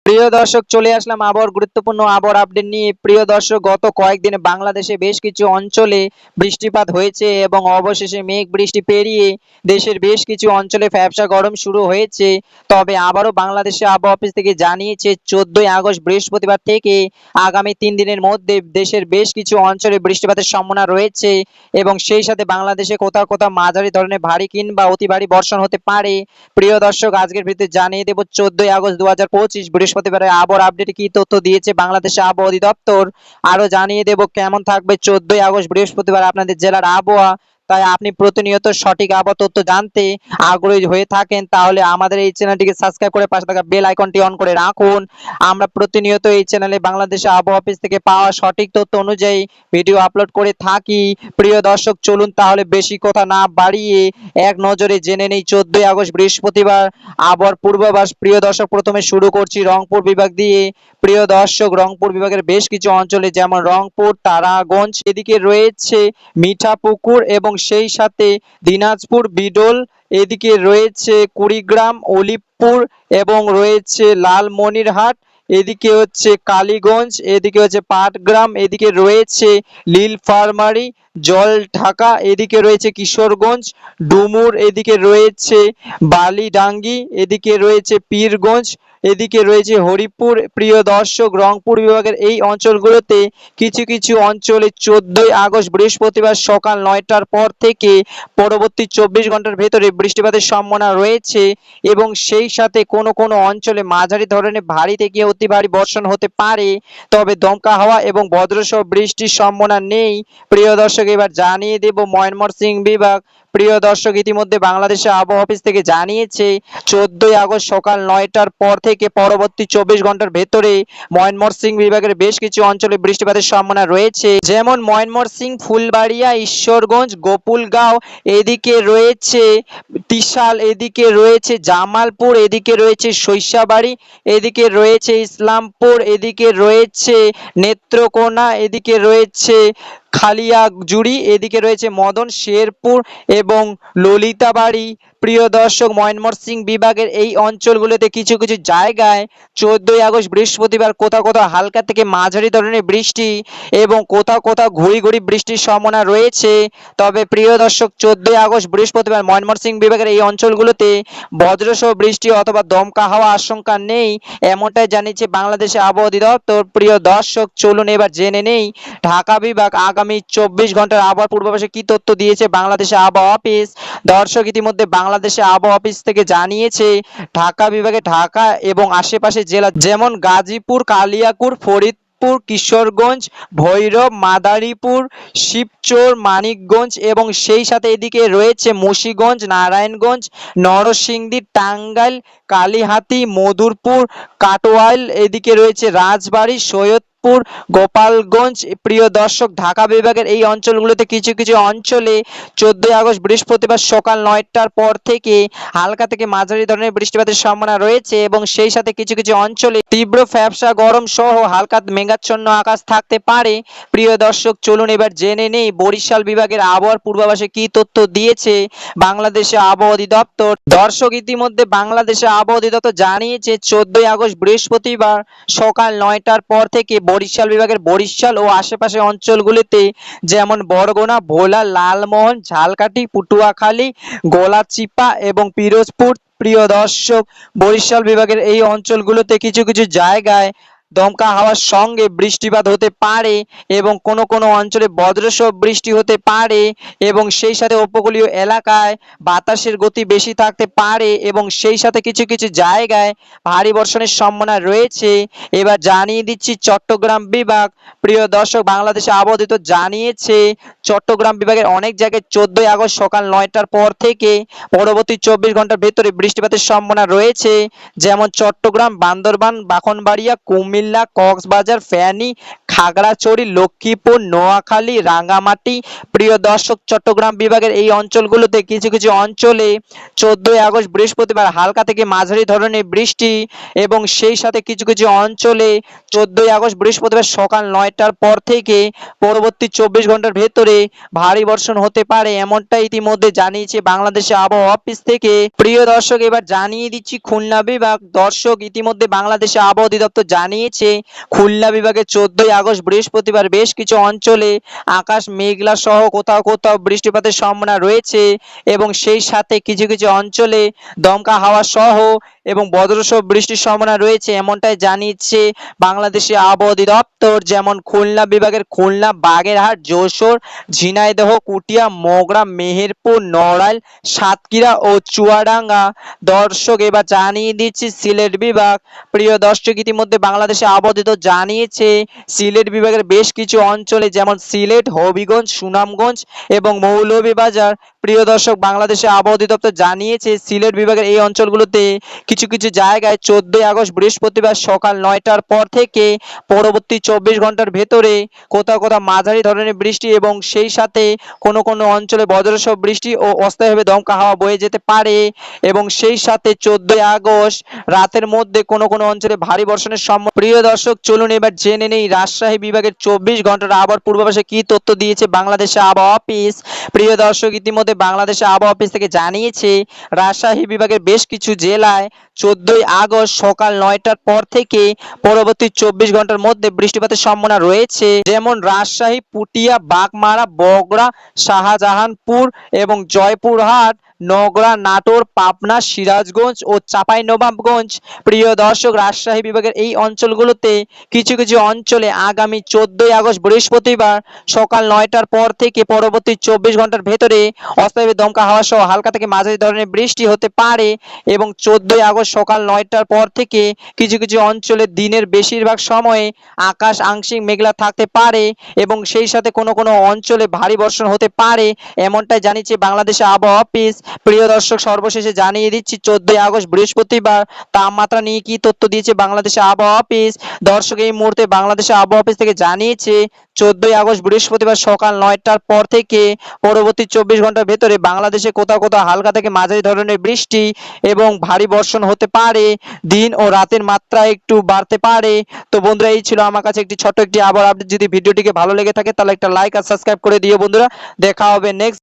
প্রিয় দর্শক, চলে আসলাম আবহাওয়ার গুরুত্বপূর্ণ আবহাওয়ার আপডেট নিয়ে। প্রিয় দর্শক, গত কয়েকদিনে বাংলাদেশে বেশ কিছু অঞ্চলে বৃষ্টিপাত হয়েছে এবং অবশেষে মেঘ বৃষ্টি পেরিয়ে দেশের বেশ কিছু অঞ্চলে ভ্যাপসা গরম শুরু হয়েছে। তবে আবারও বাংলাদেশে আবহাওয়া অফিস থেকে জানিয়েছে 14ই আগস্ট বৃহস্পতিবার থেকে আগামী 3 দিনের মধ্যে দেশের বেশ কিছু অঞ্চলে বৃষ্টিপাতের সম্ভাবনা রয়েছে এবং সেই সাথে বাংলাদেশে কোথাও কোথাও মাঝারি ধরনের ভারী কিংবা অতি ভারী বর্ষণ হতে পারে। প্রিয় দর্শক, আজকের ভিডিওতে জানিয়ে দেব 14ই আগস্ট 2025 বৃহস্পতিবারের আবহাওয়ার আপডেটে কি তথ্য দিয়েছে বাংলাদেশের আবহাওয়া অধিদপ্তর। আরো জানিয়ে দেব কেমন থাকবে 14ই আগস্ট বৃহস্পতিবার আপনাদের জেলার আবহাওয়া। তাই আপনি প্রতিনিয়ত সঠিক আবহাওয়া তথ্য জানতে আগ্রহী হয়ে থাকেন তাহলে আমাদের এই চ্যানেলটিকে সাবস্ক্রাইব করে পাশে থাকা বেল আইকনটি অন করে রাখুন। আমরা প্রতিনিয়ত এই চ্যানেলে বাংলাদেশের আবহাওয়া অফিস থেকে পাওয়া সঠিক তথ্য অনুযায়ী ভিডিও আপলোড করে থাকি। প্রিয় দর্শক, চলুন তাহলে বেশি কথা না বাড়িয়ে এক নজরে জেনে নেই 14ই আগস্ট বৃহস্পতিবার আবহাওয়ার পূর্বাভাস। প্রিয় দর্শক, প্রথমে শুরু করছি রংপুর বিভাগ দিয়ে। প্রিয় দর্শক, রংপুর বিভাগের বেশ কিছু অঞ্চলে যেমন রংপুর, তারাগঞ্জ, এদিকে রয়েছে মিঠাপুকুর এবং সেই সাথে দিনাজপুর, বিডল, এদিকে রয়েছে কুড়িগ্রাম, অলিপুর এবং রয়েছে লালমনিরহাট, এদিকে হচ্ছে কালীগঞ্জ, এদিকে হচ্ছে পাটগ্রাম, এদিকে রয়েছে নীলফামারী, জলঢাকা, এদিকে রয়েছে কিশোরগঞ্জ, ডুমুর, এদিকে রয়েছে বালিডাঙ্গি, এদিকে রয়েছে পীরগঞ্জ, এদিকে রয়েছে হরিপুর। প্রিয় দর্শক, রংপুর বিভাগের এই অঞ্চলগুলোতে কিছু কিছু অঞ্চলে 14ই আগস্ট বৃহস্পতিবার সকাল 9টার পর থেকে পরবর্তী 24 ঘন্টার ভেতরে বৃষ্টিপাতের সম্ভাবনা রয়েছে এবং সেই সাথে কোনো কোনো অঞ্চলে মাঝারি ধরনের ভারী থেকে অতি ভারী বর্ষণ হতে পারে, তবে দমকা হাওয়া এবং বজ্রসহ বৃষ্টির সম্ভাবনা নেই। প্রিয় দর্শক, এবার জানিয়ে দেব ময়মনসিংহ বিভাগ। প্রিয় দর্শক, ইতিমধ্যে বাংলাদেশের আবহাওয়া অফিস থেকে জানিয়েছে 14ই আগস্ট সকাল 9টার পর থেকে পরবর্তী 24 ঘন্টার ভেতরে ময়মনসিংহ বিভাগের বেশ কিছু অঞ্চলে বৃষ্টিপাতের সম্ভাবনা রয়েছে, যেমন ময়মনসিংহ, ফুলবাড়িয়া, ঈশ্বরগঞ্জ, গোপুলগাঁও, এদিকে রয়েছে ত্রিশাল, এদিকে রয়েছে জামালপুর, এদিকে রয়েছে সরিষাবাড়ি, এদিকে রয়েছে ইসলামপুর, এদিকে রয়েছে নেত্রকোনা, এদিকে রয়েছে খালিয়াজুড়ি, এদিকে রয়েছে মদন শেরপুর এবং ললিতাবাড়ি। প্রিয় দর্শক, ময়মনসিংহ বিভাগের এই অঞ্চলগুলোতে কিছু কিছু জায়গায় 14ই আগস্ট বৃহস্পতিবার কোথাও কোথাও হালকা থেকে মাঝারি ধরনের বৃষ্টি এবং কোথাও কোথাও ঘুরি ঘুরি বৃষ্টির সম্ভাবনা রয়েছে। তবে প্রিয় দর্শক, 14ই আগস্ট বৃহস্পতিবার ময়মনসিংহ বিভাগের এই অঞ্চলগুলোতে বজ্রসহ বৃষ্টি অথবা দমকা হওয়া আশঙ্কা নেই, এমনটাই জানিয়েছে বাংলাদেশের আবহাওয়া অধিদপ্তর। প্রিয় দর্শক, চলুন এবার জেনে নেই ঢাকা বিভাগ আগামী 24 ঘন্টার আবহাওয়ার পূর্বাভাসে কি তথ্য দিয়েছে বাংলাদেশের আবহাওয়া অফিস। দর্শক, ইতিমধ্যে বাংলাদেশের আবহাওয়া অফিস থেকে জানিয়েছে ঢাকা বিভাগে ঢাকা এবং আশেপাশে জেলা যেমন গাজীপুর, কালিয়াকৈর, ফরিদপুর, কিশোরগঞ্জ, ভৈরব, মাদারীপুর, শিবচর, মানিকগঞ্জ এবং সেই সাথে এদিকে রয়েছে মুন্সিগঞ্জ, নারায়ণগঞ্জ, নরসিংদী, টাঙ্গাইল, কালিহাতী, মধুপুর, কাটোয়াইল, এদিকে রয়েছে রাজবাড়ী, সৈয়দপুর, গোপালগঞ্জ। প্রিয় দর্শক, ঢাকা বিভাগের এই অঞ্চলগুলোতে কিছু কিছু অঞ্চলে 14ই আগস্ট বৃহস্পতিবার সকাল 9টার পর থেকে হালকা থেকে মাঝারি ধরনের বৃষ্টিপাতের সম্ভাবনা রয়েছে এবং সেই সাথে কিছু কিছু অঞ্চলে তীব্র ফ্যাপসা গরম সহ হালকা মেঘাচ্ছন্ন আকাশ থাকতে পারে। প্রিয় দর্শক, চলুন এবার জেনে নেই বরিশাল বিভাগের আবহাওয়ার পূর্বাভাসে কি তথ্য দিয়েছে বাংলাদেশের আবহাওয়া অধিদপ্তর। দর্শক, ইতিমধ্যে বাংলাদেশের আবহাওয়া অধিদপ্তর জানিয়েছে 14ই আগস্ট বৃহস্পতিবার সকাল 9টার পর থেকে বরিশাল বিভাগের বরিশাল ও আশেপাশের অঞ্চলগুলিতে যেমন বরগুনা, ভোলা, লালমোহন, ঝালকাঠি, পটুয়াখালী, গলাচিপা এবং পিরোজপুর। প্রিয় দর্শক, বরিশাল বিভাগের এই অঞ্চলগুলোতে কিছু কিছু জায়গায় দমকা হাওয়ার সঙ্গে বৃষ্টিপাত হতে পারে এবং কোনো কোনো অঞ্চলে বজ্রসহ বৃষ্টি হতে পারে এবং সেই সাথে উপকূলীয় এলাকায় বাতাসের গতি বেশি থাকতে পারে এবং সেই সাথে কিছু কিছু জায়গায় ভারী বর্ষণের সম্ভাবনা রয়েছে। এবার জানিয়ে দিচ্ছি চট্টগ্রাম বিভাগ। প্রিয় দর্শক, বাংলাদেশের আবহাওয়া অধিদপ্তর জানিয়েছে চট্টগ্রাম বিভাগের অনেক জায়গায় 14ই আগস্ট সকাল 9টার পর থেকে পরবর্তী 24 ঘন্টার ভেতরে বৃষ্টিপাতের সম্ভাবনা রয়েছে, যেমন চট্টগ্রাম, বান্দরবান, ব্রাহ্মণবাড়িয়া, কুমিল্লা, কুমিল্লা, কক্সবাজার, ফেনী, খাগড়াছড়ি, লক্ষ্মীপুর, নোয়াখালী, রাঙ্গামাটি। প্রিয় দর্শক, চট্টগ্রাম বিভাগের এই অঞ্চলগুলোতে কিছু কিছু অঞ্চলে 14ই আগস্ট বৃহস্পতিবার হালকা থেকে মাঝারি ধরনের বৃষ্টি এবং সেই সাথে কিছু কিছু অঞ্চলে 14ই আগস্ট বৃহস্পতিবার সকাল 9টার পর থেকে পরবর্তী 24 ঘন্টার ভেতরে ভারী বর্ষণ হতে পারে, এমনটা ইতিমধ্যে জানিয়েছে বাংলাদেশের আবহাওয়া অফিস থেকে। প্রিয় দর্শক, এবার জানিয়ে দিচ্ছি খুলনা বিভাগ। দর্শক, ইতিমধ্যে বাংলাদেশের আবহাওয়া অধিদপ্তর জানিয়েছে খুলনা বিভাগে 14ই আগস্ট বৃহস্পতিবার বেশ কিছু অঞ্চলে আকাশ মেঘলা সহ কোথাও কোথাও বৃষ্টিপাতের সম্ভাবনা রয়েছে এবং সেই সাথে কিছু কিছু অঞ্চলে দমকা হাওয়া সহ এবং বজ্রসহ বৃষ্টির সম্ভাবনা রয়েছে, এমনটাই জানিয়েছে বাংলাদেশের আবহাওয়া অধিদপ্তর। যেমন খুলনা বিভাগের খুলনা, বাগেরহাট, যশোর, ঝিনাইদহ, কুটিয়া, মগরা, মেহেরপুর, নড়াইল, সাতক্ষীরা ও চুয়াডাঙ্গা। দর্শক, এবার জানিয়ে দিচ্ছি সিলেট বিভাগ। প্রিয় দর্শক, ইতিমধ্যে বাংলাদেশের আবহাওয়া অধিদপ্তর জানিয়েছে সিলেট বিভাগের বেশ কিছু অঞ্চলে যেমন সিলেট, হবিগঞ্জ, সুনামগঞ্জ এবং মৌলভীবাজার। প্রিয় দর্শক, বাংলাদেশের আবহাওয়া অধিদপ্তর জানিয়েছে সিলেট বিভাগের এই অঞ্চলগুলোতে কিছু কিছু জায়গায় 14ই আগস্ট বৃহস্পতিবার সকাল 9টার পর থেকে পরবর্তী 24 ঘন্টার ভেতরে কোথাও কোথাও মাঝারি ধরনের বৃষ্টি এবং সেই সাথে কোনো কোনো অঞ্চলে বজ্রসহ বৃষ্টি ও অস্থায়ীভাবে দমকা হাওয়া বয়ে যেতে পারে এবং সেই সাথে 14ই আগস্ট রাতের মধ্যে কোনো কোনো অঞ্চলে ভারী বর্ষণের সম্ভাবনা। প্রিয় দর্শক, চলুন এবার জেনে নেই রাজশাহী বিভাগের 24 ঘন্টার আবহাওয়ার পূর্বাভাসে কি তথ্য দিয়েছে বাংলাদেশের আবহাওয়া অফিস। প্রিয় দর্শক, ইতিমধ্যে বাংলাদেশের আবহাওয়া অফিস থেকে জানিয়েছে রাজশাহী বিভাগের বেশ কিছু জেলায় 14ই আগস্ট সকাল 9টার পর থেকে পরবর্তী 24 ঘন্টার মধ্যে বৃষ্টিপাতের সম্ভাবনা রয়েছে। যেমন রাজশাহী, পুঠিয়া, বাগমারা, বগুড়া, শাহজাহানপুর এবং জয়পুরহাট, নগরা, নাটোর, পাবনা, সিরাজগঞ্জ ও চাঁপাইনবাবগঞ্জ। প্রিয় দর্শক, রাজশাহী বিভাগের এই অঞ্চলগুলোতে কিছু কিছু অঞ্চলে আগামী 14ই আগস্ট বৃহস্পতিবার সকাল 9টার পর থেকে পরবর্তী 24 ঘন্টার ভেতরে অস্থায়ী দমকা হাওয়া সহ হালকা থেকে মাঝারি ধরনের বৃষ্টি হতে পারে এবং 14ই আগস্ট সকাল 9টার পর থেকে কিছু কিছু অঞ্চলে দিনের বেশিরভাগ সময়ে আকাশ আংশিক মেঘলা থাকতে পারে এবং সেই সাথে কোনো কোনো অঞ্চলে ভারী বর্ষণ হতে পারে, এমনটাই জানিয়েছে বাংলাদেশের আবহাওয়া অফিস। প্রিয় দর্শক, সর্বশেষে জানিয়ে দিচ্ছি 14ই আগস্ট বৃহস্পতিবার তাপমাত্রা নিয়ে কি তথ্য দিয়েছে বাংলাদেশের আবহাওয়া অফিস। দর্শক, এই মুহূর্তে বাংলাদেশের আবহাওয়া অফিস থেকে জানিয়েছে 14ই আগস্ট বৃহস্পতিবার সকাল 9টার পর থেকে পরবর্তী 24 ঘন্টার ভেতরে বাংলাদেশে কোথাও কোথাও হালকা থেকে মাঝারি ধরনের বৃষ্টি এবং ভারী বর্ষণ হতে পারে, দিন ও রাতের মাত্রা একটু বাড়তে পারে। তো বন্ধুরা, এই ছিল আমার কাছে একটি ছোট্ট একটি আবহাওয়া আপডেট। যদি ভিডিওটিকে ভালো লেগে থাকে তাহলে একটা লাইক আর সাবস্ক্রাইব করে দিও বন্ধুরা। দেখা হবে নেক্সট